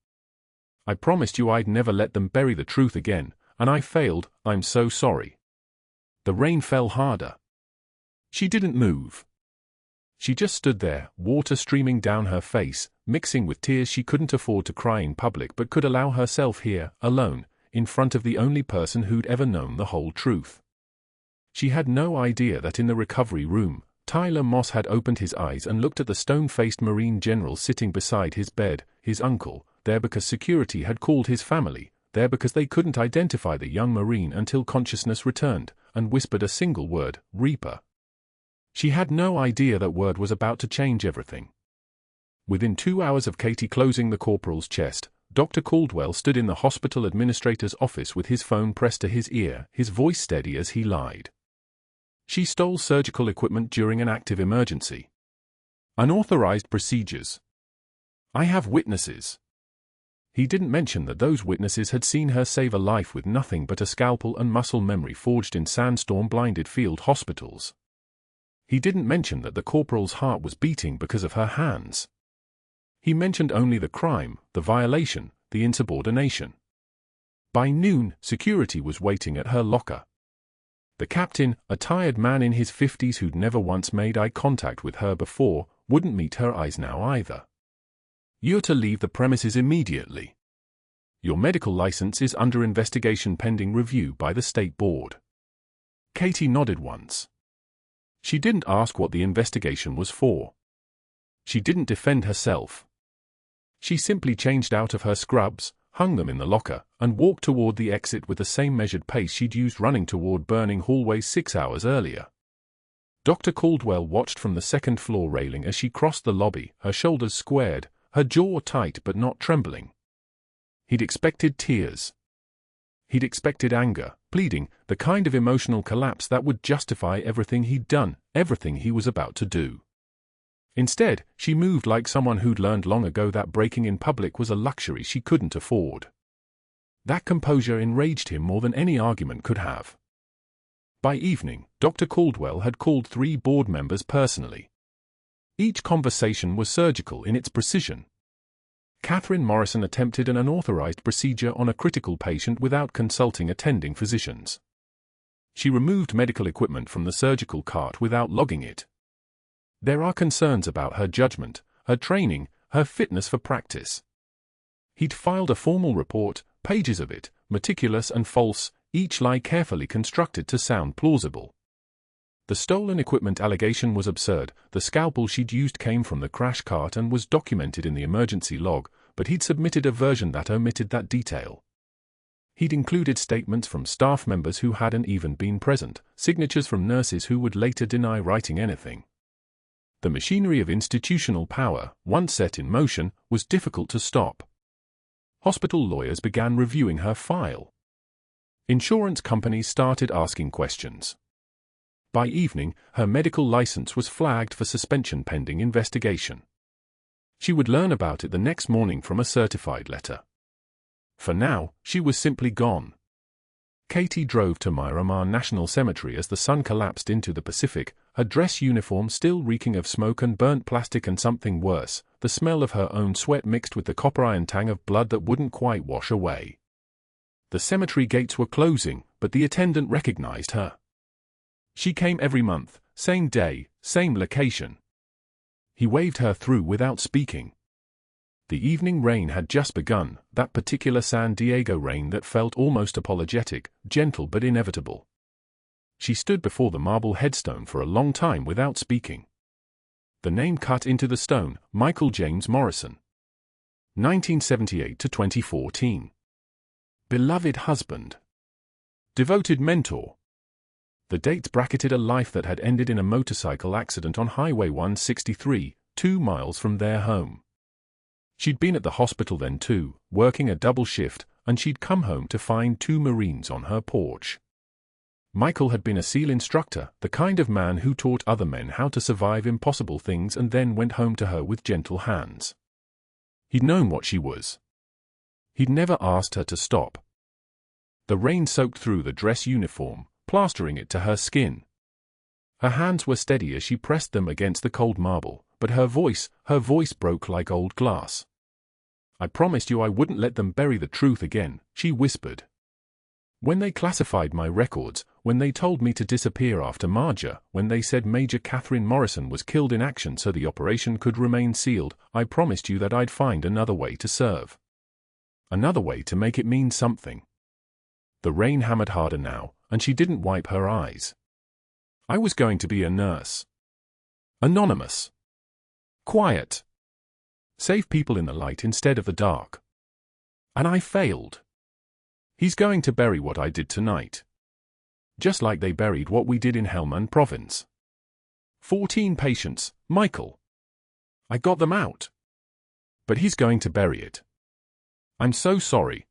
"I promised you I'd never let them bury the truth again, and I failed, I'm so sorry." The rain fell harder. She didn't move. She just stood there, water streaming down her face, mixing with tears she couldn't afford to cry in public but could allow herself here, alone, in front of the only person who'd ever known the whole truth. She had no idea that in the recovery room, Tyler Moss had opened his eyes and looked at the stone-faced Marine general sitting beside his bed, his uncle, there because security had called his family, there because they couldn't identify the young Marine until consciousness returned, and whispered a single word, Reaper. She had no idea that word was about to change everything. Within 2 hours of Katie closing the corporal's chest, Dr. Caldwell stood in the hospital administrator's office with his phone pressed to his ear, his voice steady as he lied. She stole surgical equipment during an active emergency. Unauthorized procedures. I have witnesses. He didn't mention that those witnesses had seen her save a life with nothing but a scalpel and muscle memory forged in sandstorm-blinded field hospitals. He didn't mention that the corporal's heart was beating because of her hands. He mentioned only the crime, the violation, the insubordination. By noon, security was waiting at her locker. The captain, a tired man in his 50s who'd never once made eye contact with her before, wouldn't meet her eyes now either. You're to leave the premises immediately. Your medical license is under investigation pending review by the state board. Katie nodded once. She didn't ask what the investigation was for. She didn't defend herself. She simply changed out of her scrubs, hung them in the locker, and walked toward the exit with the same measured pace she'd used running toward burning hallways 6 hours earlier. Dr. Caldwell watched from the second-floor railing as she crossed the lobby, her shoulders squared, her jaw tight but not trembling. He'd expected tears. He'd expected anger, pleading, the kind of emotional collapse that would justify everything he'd done, everything he was about to do. Instead, she moved like someone who'd learned long ago that breaking in public was a luxury she couldn't afford. That composure enraged him more than any argument could have. By evening, Dr. Caldwell had called 3 board members personally. Each conversation was surgical in its precision. Catherine Morrison attempted an unauthorized procedure on a critical patient without consulting attending physicians. She removed medical equipment from the surgical cart without logging it. There are concerns about her judgment, her training, her fitness for practice. He'd filed a formal report, pages of it, meticulous and false, each lie carefully constructed to sound plausible. The stolen equipment allegation was absurd. The scalpel she'd used came from the crash cart and was documented in the emergency log, but he'd submitted a version that omitted that detail. He'd included statements from staff members who hadn't even been present, signatures from nurses who would later deny writing anything. The machinery of institutional power, once set in motion, was difficult to stop. Hospital lawyers began reviewing her file. Insurance companies started asking questions. By evening, her medical license was flagged for suspension pending investigation. She would learn about it the next morning from a certified letter. For now, she was simply gone. Katie drove to Miramar National Cemetery as the sun collapsed into the Pacific, her dress uniform still reeking of smoke and burnt plastic and something worse, the smell of her own sweat mixed with the copper iron tang of blood that wouldn't quite wash away. The cemetery gates were closing, but the attendant recognized her. She came every month, same day, same location. He waved her through without speaking. The evening rain had just begun, that particular San Diego rain that felt almost apologetic, gentle but inevitable. She stood before the marble headstone for a long time without speaking. The name cut into the stone, Michael James Morrison. 1978 to 2014. Beloved husband. Devoted mentor. The dates bracketed a life that had ended in a motorcycle accident on Highway 163, 2 miles from their home. She'd been at the hospital then too, working a double shift, and she'd come home to find 2 Marines on her porch. Michael had been a SEAL instructor, the kind of man who taught other men how to survive impossible things and then went home to her with gentle hands. He'd known what she was. He'd never asked her to stop. The rain soaked through the dress uniform, plastering it to her skin. Her hands were steady as she pressed them against the cold marble, but her voice broke like old glass. I promised you I wouldn't let them bury the truth again, she whispered. When they classified my records, when they told me to disappear after Marja, when they said Major Catherine Morrison was killed in action so the operation could remain sealed, I promised you that I'd find another way to serve. Another way to make it mean something. The rain hammered harder now, and she didn't wipe her eyes. I was going to be a nurse. Anonymous. Quiet. Save people in the light instead of the dark. And I failed. He's going to bury what I did tonight. Just like they buried what we did in Helmand province. 14 patients, Michael. I got them out. But he's going to bury it. I'm so sorry.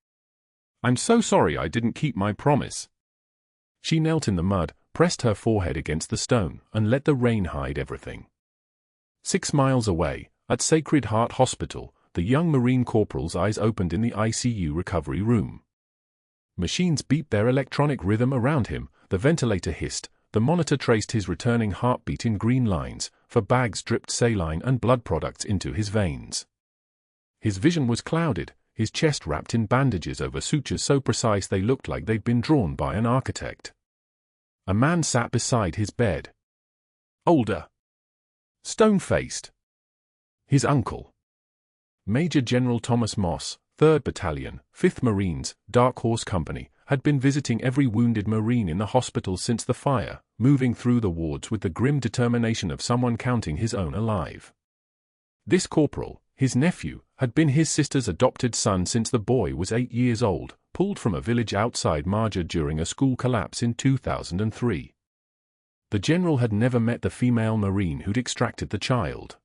I'm so sorry I didn't keep my promise. She knelt in the mud, pressed her forehead against the stone, and let the rain hide everything. 6 miles away, at Sacred Heart Hospital, the young Marine corporal's eyes opened in the ICU recovery room. Machines beeped their electronic rhythm around him, the ventilator hissed, the monitor traced his returning heartbeat in green lines, for bags dripped saline and blood products into his veins. His vision was clouded, his chest wrapped in bandages over sutures so precise they looked like they'd been drawn by an architect. A man sat beside his bed. Older. Stone-faced. His uncle. Major General Thomas Moss, 3rd Battalion, 5th Marines, Dark Horse Company, had been visiting every wounded Marine in the hospital since the fire, moving through the wards with the grim determination of someone counting his own alive. This corporal, his nephew, had been his sister's adopted son since the boy was 8 years old, pulled from a village outside Marja during a school collapse in 2003. The general had never met the female Marine who'd extracted the child.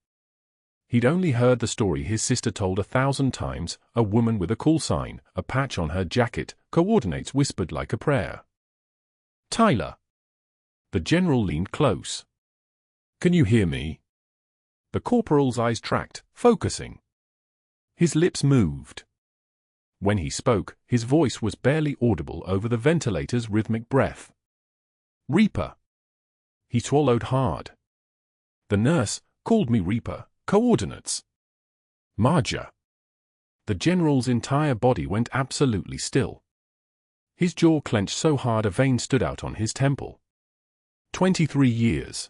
He'd only heard the story his sister told 1,000 times, a woman with a call sign, a patch on her jacket, coordinates whispered like a prayer. Tyler. The general leaned close. Can you hear me? The corporal's eyes tracked, focusing. His lips moved. When he spoke, his voice was barely audible over the ventilator's rhythmic breath. Reaper. He swallowed hard. The nurse called me Reaper. Coordinates. Marja. The general's entire body went absolutely still. His jaw clenched so hard a vein stood out on his temple. 23 years.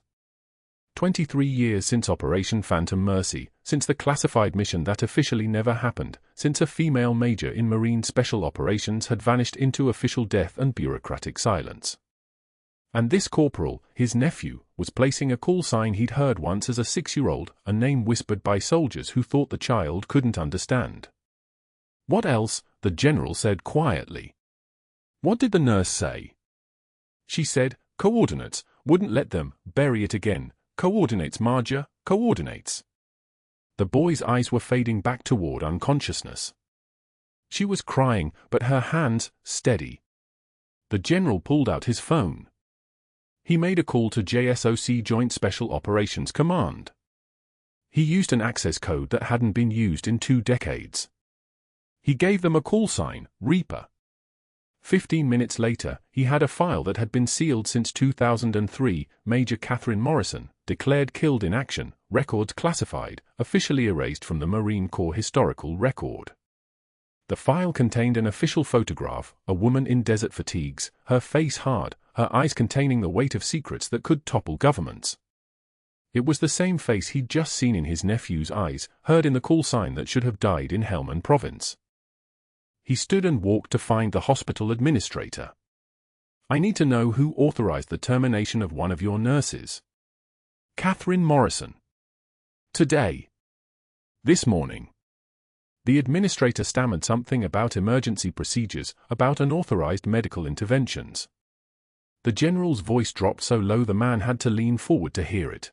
23 years since Operation Phantom Mercy, since the classified mission that officially never happened, since a female major in Marine Special Operations had vanished into official death and bureaucratic silence. And this corporal, his nephew, was placing a call sign he'd heard once as a 6-year-old, a name whispered by soldiers who thought the child couldn't understand. What else? The general said quietly. What did the nurse say? She said, coordinates, wouldn't let them, bury it again, coordinates Marja, coordinates. The boy's eyes were fading back toward unconsciousness. She was crying, but her hands, steady. The general pulled out his phone. He made a call to JSOC Joint Special Operations Command. He used an access code that hadn't been used in 2 decades. He gave them a call sign, Reaper. 15 minutes later, he had a file that had been sealed since 2003, Major Catherine Morrison, declared killed in action, records classified, officially erased from the Marine Corps historical record. The file contained an official photograph, a woman in desert fatigues, her face hard, her eyes containing the weight of secrets that could topple governments. It was the same face he'd just seen in his nephew's eyes, heard in the call sign that should have died in Helmand province. He stood and walked to find the hospital administrator. I need to know who authorized the termination of one of your nurses. Catherine Morrison. Today. This morning. The administrator stammered something about emergency procedures, about unauthorized medical interventions. The general's voice dropped so low the man had to lean forward to hear it.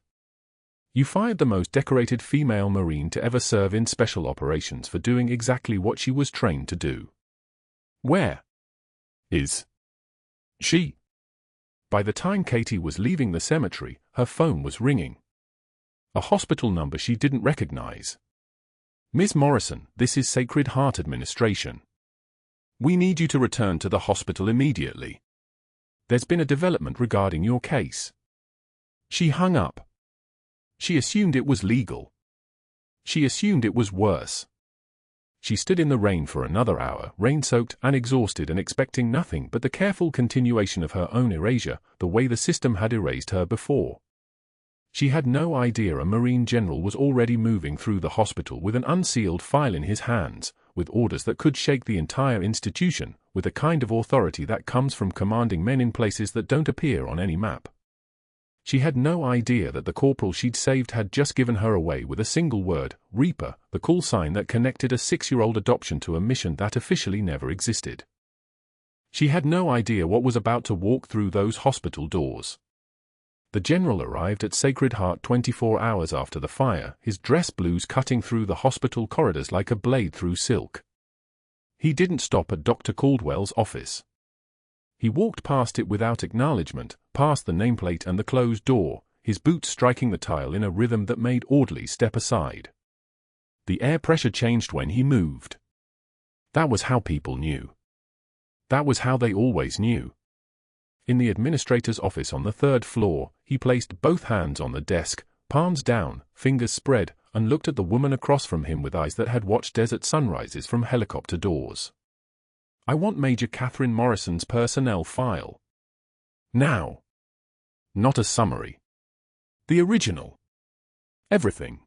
You fired the most decorated female Marine to ever serve in special operations for doing exactly what she was trained to do. Where is she? By the time Katie was leaving the cemetery, her phone was ringing. A hospital number she didn't recognize. Ms. Morrison, this is Sacred Heart Administration. We need you to return to the hospital immediately. There's been a development regarding your case. She hung up. She assumed it was legal. She assumed it was worse. She stood in the rain for another hour, rain-soaked and exhausted and expecting nothing but the careful continuation of her own erasure, the way the system had erased her before. She had no idea a Marine general was already moving through the hospital with an unsealed file in his hands, with orders that could shake the entire institution, with a kind of authority that comes from commanding men in places that don't appear on any map. She had no idea that the corporal she'd saved had just given her away with a single word, Reaper, the call sign that connected a 6-year-old adoption to a mission that officially never existed. She had no idea what was about to walk through those hospital doors. The general arrived at Sacred Heart 24 hours after the fire, his dress blues cutting through the hospital corridors like a blade through silk. He didn't stop at Dr. Caldwell's office. He walked past it without acknowledgement, past the nameplate and the closed door, his boots striking the tile in a rhythm that made orderly step aside. The air pressure changed when he moved. That was how people knew. That was how they always knew. In the administrator's office on the 3rd floor, he placed both hands on the desk, palms down, fingers spread, and looked at the woman across from him with eyes that had watched desert sunrises from helicopter doors. I want Major Catherine Morrison's personnel file. Now. Not a summary. The original. Everything.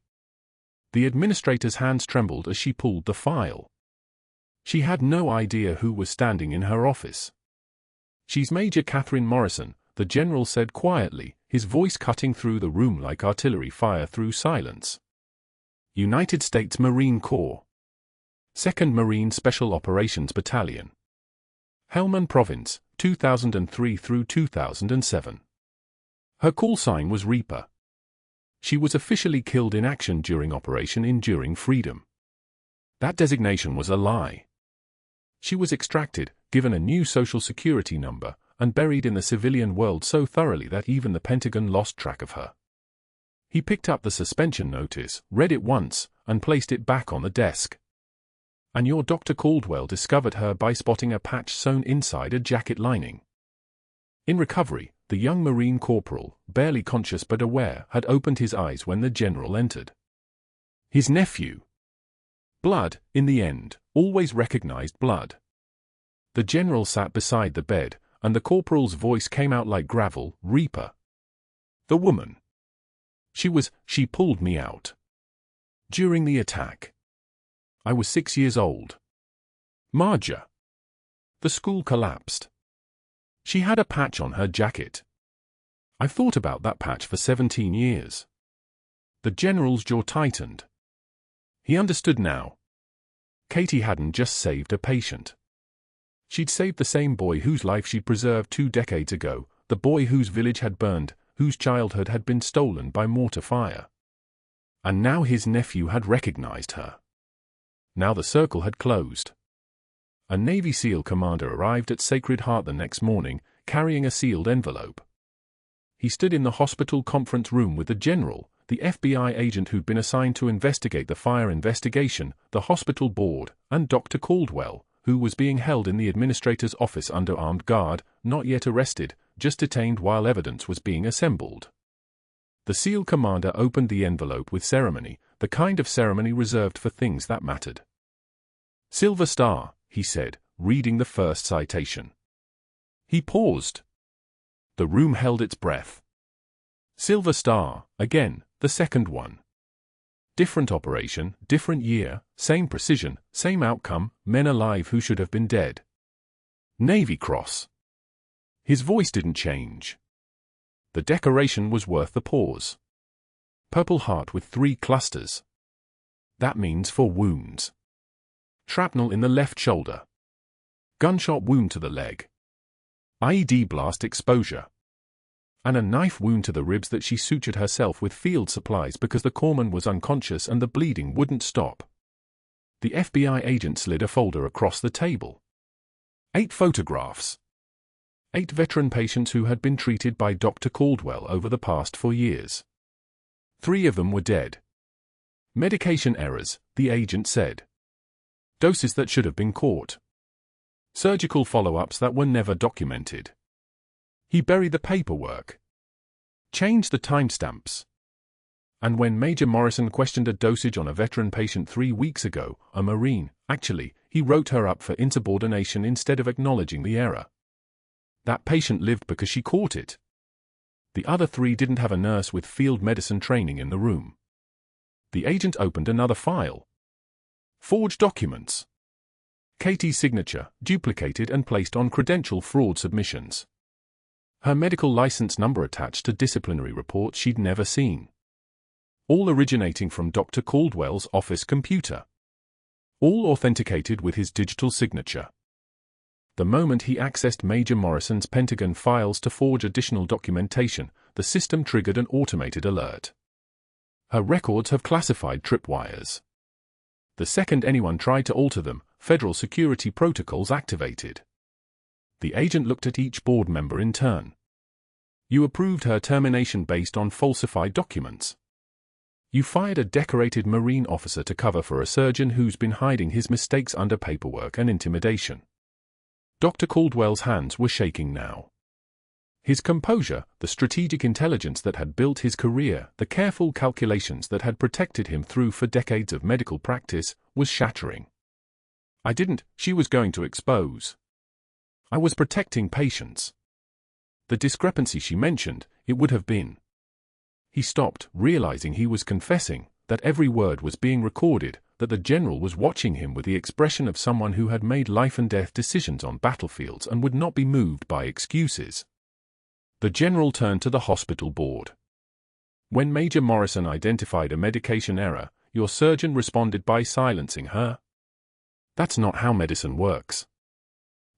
The administrator's hands trembled as she pulled the file. She had no idea who was standing in her office. "She's Major Catherine Morrison," the general said quietly, his voice cutting through the room like artillery fire through silence. "United States Marine Corps. 2nd Marine Special Operations Battalion. Helmand Province, 2003 through 2007. Her call sign was Reaper. She was officially killed in action during Operation Enduring Freedom. That designation was a lie. She was extracted, given a new social security number, and buried in the civilian world so thoroughly that even the Pentagon lost track of her." He picked up the suspension notice, read it once, and placed it back on the desk. "And your Dr. Caldwell discovered her by spotting a patch sewn inside a jacket lining." In recovery, the young Marine corporal, barely conscious but aware, had opened his eyes when the general entered. His nephew. Blood, in the end, always recognized blood. The general sat beside the bed, and the corporal's voice came out like gravel, "Reaper. The woman. She pulled me out. During the attack. I was 6 years old. Marja. The school collapsed. She had a patch on her jacket. I've thought about that patch for 17 years. The general's jaw tightened. He understood now. Katie hadn't just saved a patient. She'd saved the same boy whose life she'd preserved 2 decades ago, the boy whose village had burned, whose childhood had been stolen by mortar fire. And now his nephew had recognized her. Now the circle had closed. A Navy SEAL commander arrived at Sacred Heart the next morning, carrying a sealed envelope. He stood in the hospital conference room with the general, the FBI agent who'd been assigned to investigate the fire investigation, the hospital board, and Dr. Caldwell, who was being held in the administrator's office under armed guard, not yet arrested, just detained while evidence was being assembled. The SEAL commander opened the envelope with ceremony, the kind of ceremony reserved for things that mattered. "Silver Star," he said, reading the first citation. He paused. The room held its breath. Silver Star, again, the second one. Different operation, different year, same precision, same outcome, men alive who should have been dead. Navy Cross. His voice didn't change. The decoration was worth the pause. Purple heart with 3 clusters. That means 4 wounds. Shrapnel in the left shoulder. Gunshot wound to the leg. IED blast exposure. And a knife wound to the ribs that she sutured herself with field supplies because the corpsman was unconscious and the bleeding wouldn't stop. The FBI agent slid a folder across the table. 8 photographs. 8 veteran patients who had been treated by Dr. Caldwell over the past 4 years. 3 of them were dead. Medication errors, the agent said. Doses that should have been caught. Surgical follow-ups that were never documented. He buried the paperwork. Changed the timestamps. And when Major Morrison questioned a dosage on a veteran patient 3 weeks ago, a Marine, actually, he wrote her up for insubordination instead of acknowledging the error. That patient lived because she caught it. The other 3 didn't have a nurse with field medicine training in the room. The agent opened another file. Forged documents. Katie's signature, duplicated and placed on credential fraud submissions. Her medical license number attached to disciplinary reports she'd never seen. All originating from Dr. Caldwell's office computer. All authenticated with his digital signature. The moment he accessed Major Morrison's Pentagon files to forge additional documentation, the system triggered an automated alert. Her records have classified tripwires. The second anyone tried to alter them, federal security protocols activated. The agent looked at each board member in turn. You approved her termination based on falsified documents. You fired a decorated Marine officer to cover for a surgeon who's been hiding his mistakes under paperwork and intimidation. Dr. Caldwell's hands were shaking now. His composure, the strategic intelligence that had built his career, the careful calculations that had protected him through for decades of medical practice, was shattering. I didn't, she was going to expose. I was protecting patients. The discrepancy she mentioned, it would have been. He stopped, realizing he was confessing, that every word was being recorded, that the general was watching him with the expression of someone who had made life-and-death decisions on battlefields and would not be moved by excuses. The general turned to the hospital board. When Major Morrison identified a medication error, your surgeon responded by silencing her. That's not how medicine works.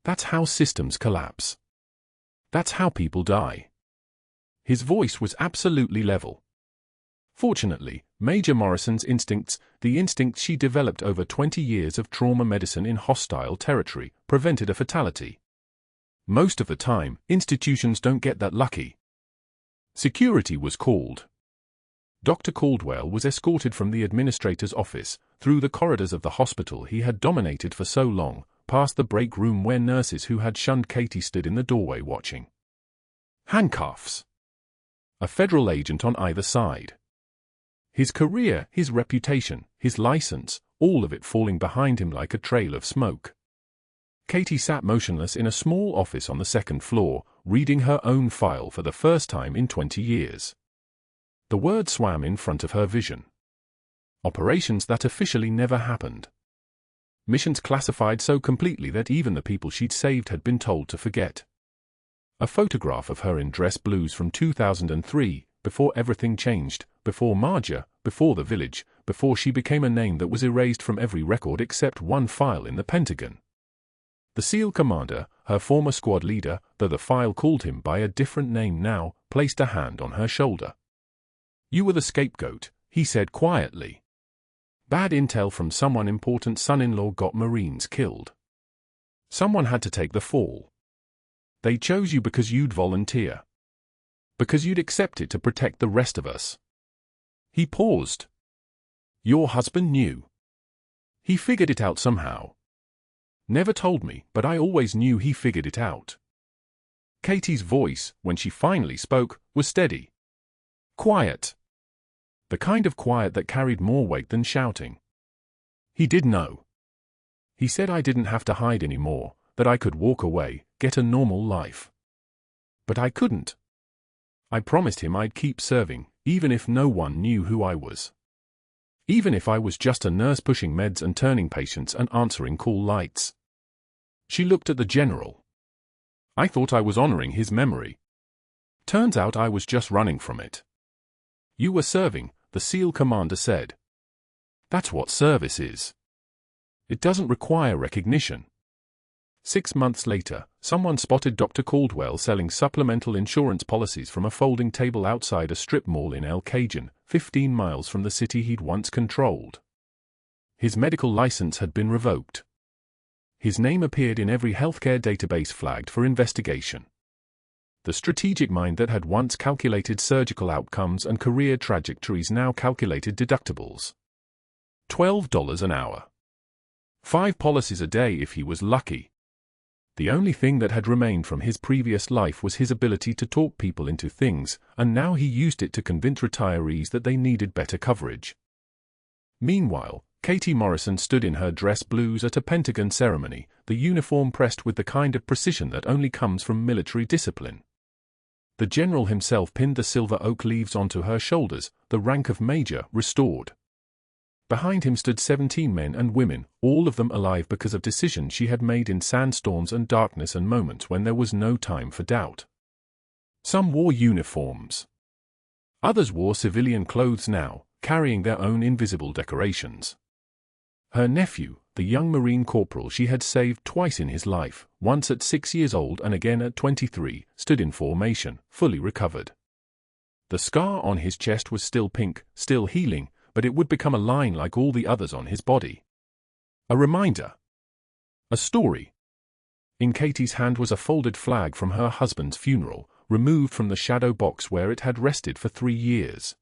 That's how systems collapse. That's how people die. His voice was absolutely level. Fortunately, Major Morrison's instincts, the instincts she developed over 20 years of trauma medicine in hostile territory, prevented a fatality. Most of the time, institutions don't get that lucky. Security was called. Dr. Caldwell was escorted from the administrator's office, through the corridors of the hospital he had dominated for so long, past the break room where nurses who had shunned Katie stood in the doorway watching. Handcuffs. A federal agent on either side. His career, his reputation, his license, all of it falling behind him like a trail of smoke. Katie sat motionless in a small office on the second floor, reading her own file for the first time in 20 years. The word swam in front of her vision. Operations that officially never happened. Missions classified so completely that even the people she'd saved had been told to forget. A photograph of her in dress blues from 2003, before everything changed, before Marja, before the village, before she became a name that was erased from every record except one file in the Pentagon. The SEAL commander, her former squad leader, though the file called him by a different name now, placed a hand on her shoulder. You were the scapegoat, he said quietly. Bad intel from someone important son-in-law got Marines killed. Someone had to take the fall. They chose you because you'd volunteer. Because you'd accept it to protect the rest of us. He paused. Your husband knew. He figured it out somehow. Never told me, but I always knew he figured it out. Katie's voice, when she finally spoke, was steady. Quiet. The kind of quiet that carried more weight than shouting. He did know. He said I didn't have to hide anymore, that I could walk away, get a normal life. But I couldn't. I promised him I'd keep serving, even if no one knew who I was. Even if I was just a nurse pushing meds and turning patients and answering call lights. She looked at the general. I thought I was honoring his memory. Turns out I was just running from it. You were serving, the SEAL commander said. That's what service is. It doesn't require recognition. 6 months later, someone spotted Dr. Caldwell selling supplemental insurance policies from a folding table outside a strip mall in El Cajon, 15 miles from the city he'd once controlled. His medical license had been revoked. His name appeared in every healthcare database flagged for investigation. The strategic mind that had once calculated surgical outcomes and career trajectories now calculated deductibles. $12 an hour. 5 policies a day if he was lucky. The only thing that had remained from his previous life was his ability to talk people into things, and now he used it to convince retirees that they needed better coverage. Meanwhile, Katie Morrison stood in her dress blues at a Pentagon ceremony, the uniform pressed with the kind of precision that only comes from military discipline. The general himself pinned the silver oak leaves onto her shoulders, the rank of major restored. Behind him stood 17 men and women, all of them alive because of decisions she had made in sandstorms and darkness and moments when there was no time for doubt. Some wore uniforms. Others wore civilian clothes now, carrying their own invisible decorations. Her nephew, the young Marine corporal she had saved twice in his life, once at 6 years old and again at 23, stood in formation, fully recovered. The scar on his chest was still pink, still healing, but it would become a line like all the others on his body. A reminder. A story. In Katie's hand was a folded flag from her husband's funeral, removed from the shadow box where it had rested for 3 years.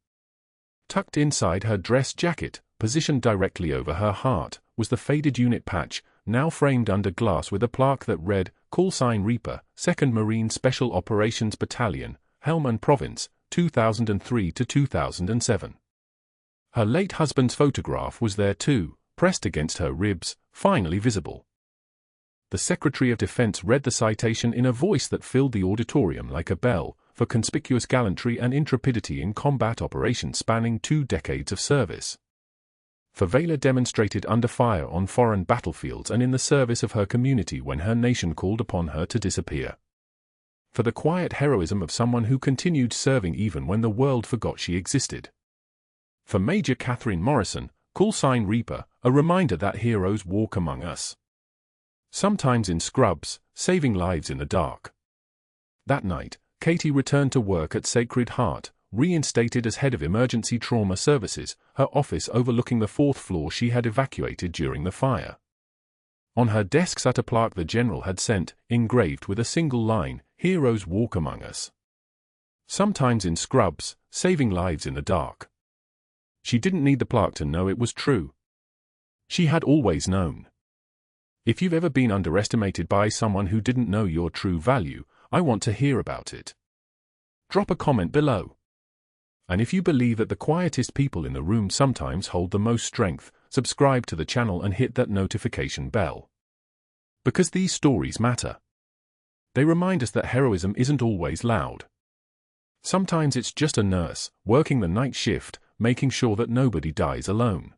Tucked inside her dress jacket, positioned directly over her heart, was the faded unit patch, now framed under glass with a plaque that read, "Call sign Reaper, 2nd Marine Special Operations Battalion, Helmand Province, 2003 to 2007. Her late husband's photograph was there too, pressed against her ribs, finally visible. The Secretary of Defense read the citation in a voice that filled the auditorium like a bell, for conspicuous gallantry and intrepidity in combat operations spanning 2 decades of service. Favela demonstrated under fire on foreign battlefields and in the service of her community when her nation called upon her to disappear. For the quiet heroism of someone who continued serving even when the world forgot she existed. For Major Catherine Morrison, call sign Reaper, a reminder that heroes walk among us. Sometimes in scrubs, saving lives in the dark. That night, Katie returned to work at Sacred Heart, reinstated as head of emergency trauma services, her office overlooking the 4th floor she had evacuated during the fire. On her desk sat a plaque the general had sent, engraved with a single line, "Heroes walk among us." Sometimes in scrubs, saving lives in the dark. She didn't need the plaque to know it was true. She had always known. If you've ever been underestimated by someone who didn't know your true value, I want to hear about it. Drop a comment below. And if you believe that the quietest people in the room sometimes hold the most strength, subscribe to the channel and hit that notification bell. Because these stories matter. They remind us that heroism isn't always loud. Sometimes it's just a nurse, working the night shift, making sure that nobody dies alone.